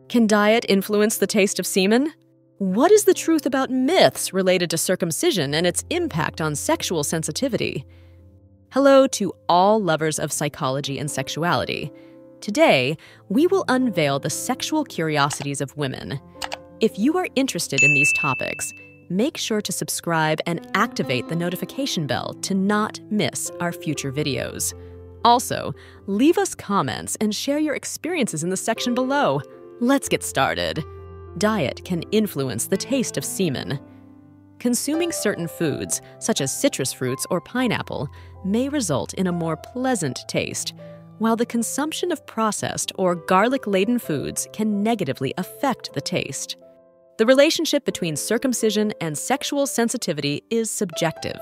Can diet influence the taste of semen? What is the truth about myths related to circumcision and its impact on sexual sensitivity? Hello to all lovers of psychology and sexuality. Today, we will unveil the sexual curiosities of women. If you are interested in these topics, make sure to subscribe and activate the notification bell to not miss our future videos. Also, leave us comments and share your experiences in the section below. Let's get started. Diet can influence the taste of semen. Consuming certain foods, such as citrus fruits or pineapple, may result in a more pleasant taste, while the consumption of processed or garlic-laden foods can negatively affect the taste. The relationship between circumcision and sexual sensitivity is subjective.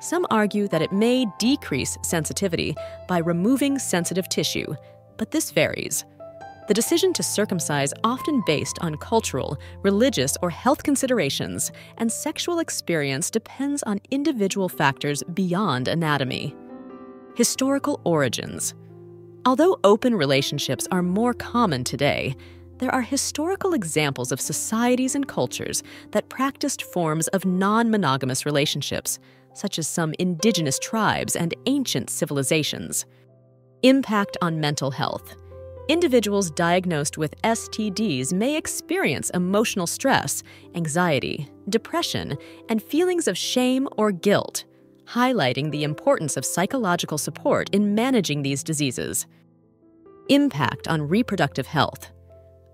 Some argue that it may decrease sensitivity by removing sensitive tissue, but this varies. The decision to circumcise often based on cultural, religious, or health considerations, and sexual experience depends on individual factors beyond anatomy. Historical origins. Although open relationships are more common today, there are historical examples of societies and cultures that practiced forms of non-monogamous relationships, such as some indigenous tribes and ancient civilizations. Impact on mental health. Individuals diagnosed with STDs may experience emotional stress, anxiety, depression, and feelings of shame or guilt, highlighting the importance of psychological support in managing these diseases. Impact on reproductive health.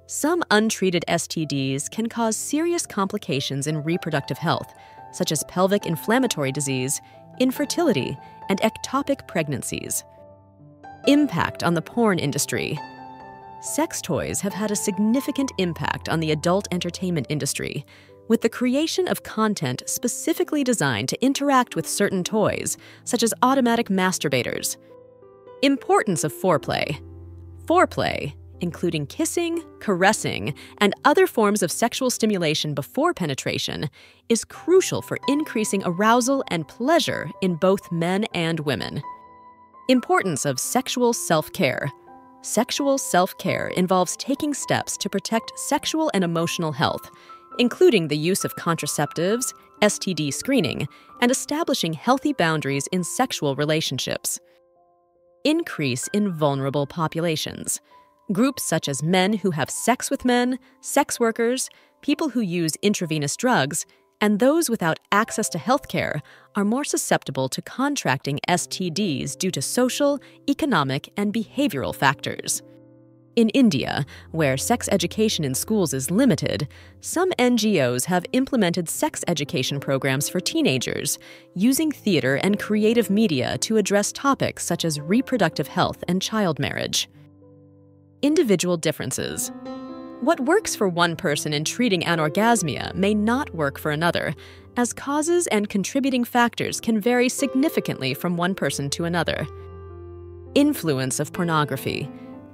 Some untreated STDs can cause serious complications in reproductive health, such as pelvic inflammatory disease, infertility, and ectopic pregnancies. Impact on the porn industry. Sex toys have had a significant impact on the adult entertainment industry, with the creation of content specifically designed to interact with certain toys, such as automatic masturbators. Importance of foreplay. Foreplay, including kissing, caressing, and other forms of sexual stimulation before penetration, is crucial for increasing arousal and pleasure in both men and women. Importance of sexual self-care. Sexual self-care involves taking steps to protect sexual and emotional health, including the use of contraceptives, STD screening, and establishing healthy boundaries in sexual relationships. Increase in vulnerable populations. Groups such as men who have sex with men, sex workers, people who use intravenous drugs, and those without access to healthcare are more susceptible to contracting STDs due to social, economic, and behavioral factors. In India, where sex education in schools is limited, some NGOs have implemented sex education programs for teenagers, using theater and creative media to address topics such as reproductive health and child marriage. Individual differences. What works for one person in treating anorgasmia may not work for another, as causes and contributing factors can vary significantly from one person to another. Influence of pornography.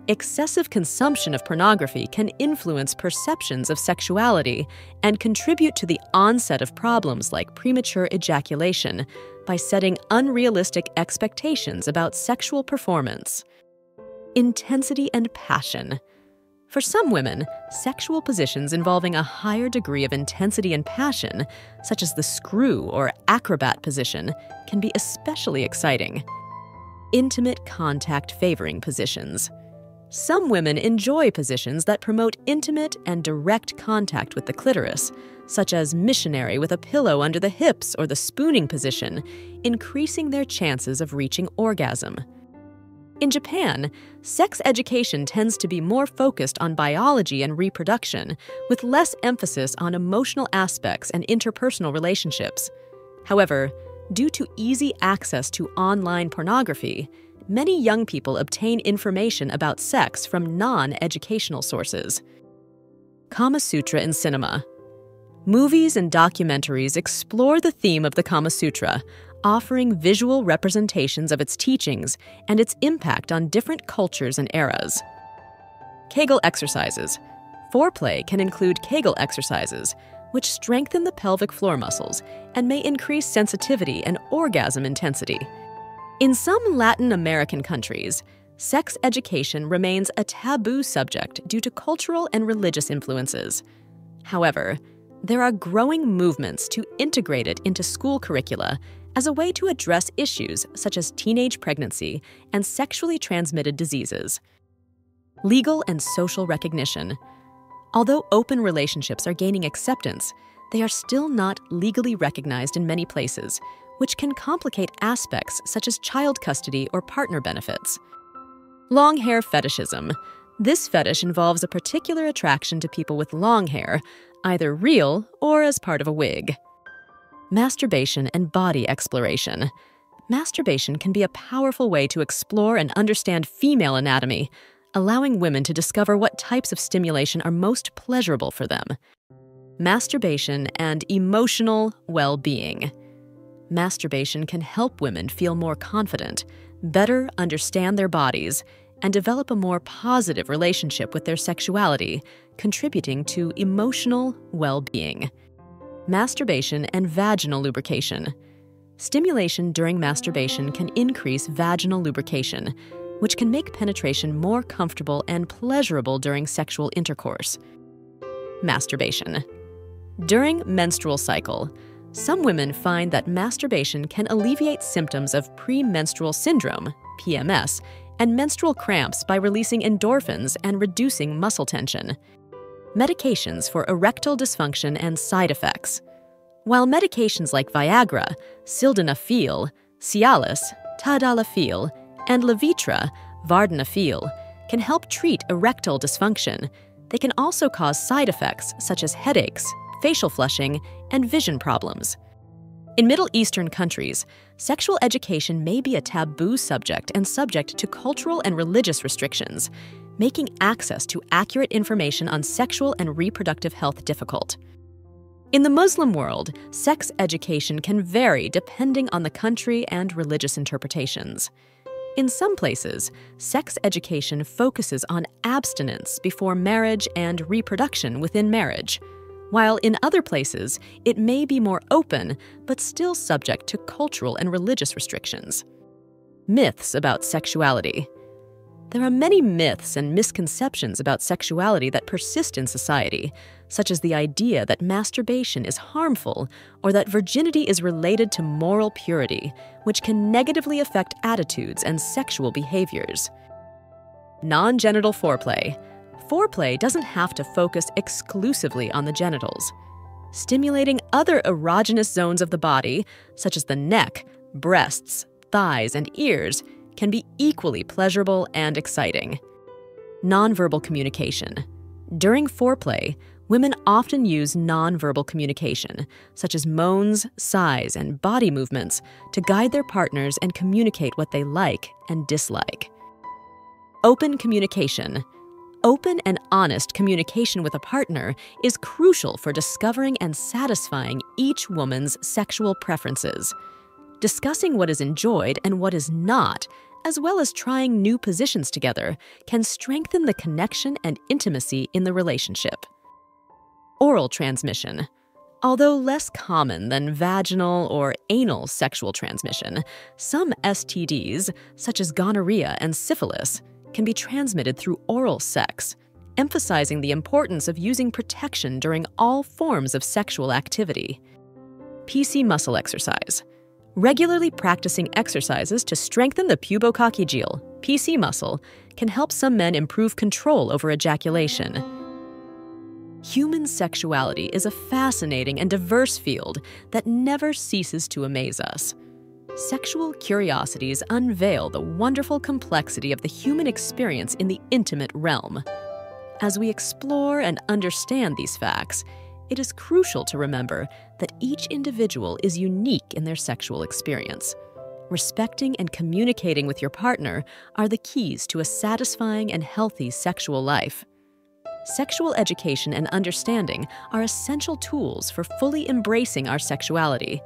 Excessive consumption of pornography can influence perceptions of sexuality and contribute to the onset of problems like premature ejaculation by setting unrealistic expectations about sexual performance. Intensity and passion. For some women, sexual positions involving a higher degree of intensity and passion, such as the screw or acrobat position, can be especially exciting. Intimate contact favoring positions. Some women enjoy positions that promote intimate and direct contact with the clitoris, such as missionary with a pillow under the hips or the spooning position, increasing their chances of reaching orgasm. In Japan, sex education tends to be more focused on biology and reproduction, with less emphasis on emotional aspects and interpersonal relationships. However, due to easy access to online pornography, many young people obtain information about sex from non-educational sources. Kama Sutra in cinema. Movies and documentaries explore the theme of the Kama Sutra, offering visual representations of its teachings and its impact on different cultures and eras. Kegel exercises. Foreplay can include Kegel exercises, which strengthen the pelvic floor muscles and may increase sensitivity and orgasm intensity. In some Latin American countries, sex education remains a taboo subject due to cultural and religious influences. However, there are growing movements to integrate it into school curricula as a way to address issues such as teenage pregnancy and sexually transmitted diseases. Legal and social recognition. Although open relationships are gaining acceptance, they are still not legally recognized in many places, which can complicate aspects such as child custody or partner benefits. Long hair fetishism. This fetish involves a particular attraction to people with long hair, either real or as part of a wig. Masturbation and body exploration. Masturbation can be a powerful way to explore and understand female anatomy, allowing women to discover what types of stimulation are most pleasurable for them. Masturbation and emotional well-being. Masturbation can help women feel more confident, better understand their bodies, and develop a more positive relationship with their sexuality, contributing to emotional well-being. Masturbation and vaginal lubrication. Stimulation during masturbation can increase vaginal lubrication, which can make penetration more comfortable and pleasurable during sexual intercourse. Masturbation. During menstrual cycle, some women find that masturbation can alleviate symptoms of premenstrual syndrome, PMS, and menstrual cramps by releasing endorphins and reducing muscle tension. Medications for erectile dysfunction and side effects. While medications like Viagra, sildenafil, Cialis, tadalafil, and Levitra, vardenafil, can help treat erectile dysfunction, they can also cause side effects such as headaches, facial flushing, and vision problems. In Middle Eastern countries, sexual education may be a taboo subject and subject to cultural and religious restrictions, making access to accurate information on sexual and reproductive health difficult. In the Muslim world, sex education can vary depending on the country and religious interpretations. In some places, sex education focuses on abstinence before marriage and reproduction within marriage, while in other places, it may be more open but still subject to cultural and religious restrictions. Myths about sexuality. There are many myths and misconceptions about sexuality that persist in society, such as the idea that masturbation is harmful or that virginity is related to moral purity, which can negatively affect attitudes and sexual behaviors. Non-genital foreplay. Foreplay doesn't have to focus exclusively on the genitals. Stimulating other erogenous zones of the body, such as the neck, breasts, thighs, and ears, can be equally pleasurable and exciting. Nonverbal communication. During foreplay, women often use nonverbal communication, such as moans, sighs, and body movements, to guide their partners and communicate what they like and dislike. Open communication. Open and honest communication with a partner is crucial for discovering and satisfying each woman's sexual preferences. Discussing what is enjoyed and what is not, as well as trying new positions together, can strengthen the connection and intimacy in the relationship. Oral transmission. Although less common than vaginal or anal sexual transmission, some STDs, such as gonorrhea and syphilis, can be transmitted through oral sex, emphasizing the importance of using protection during all forms of sexual activity. PC muscle exercise. Regularly practicing exercises to strengthen the pubococcygeal, PC muscle, can help some men improve control over ejaculation. Human sexuality is a fascinating and diverse field that never ceases to amaze us. Sexual curiosities unveil the wonderful complexity of the human experience in the intimate realm. As we explore and understand these facts, it is crucial to remember that each individual is unique in their sexual experience. Respecting and communicating with your partner are the keys to a satisfying and healthy sexual life. Sexual education and understanding are essential tools for fully embracing our sexuality.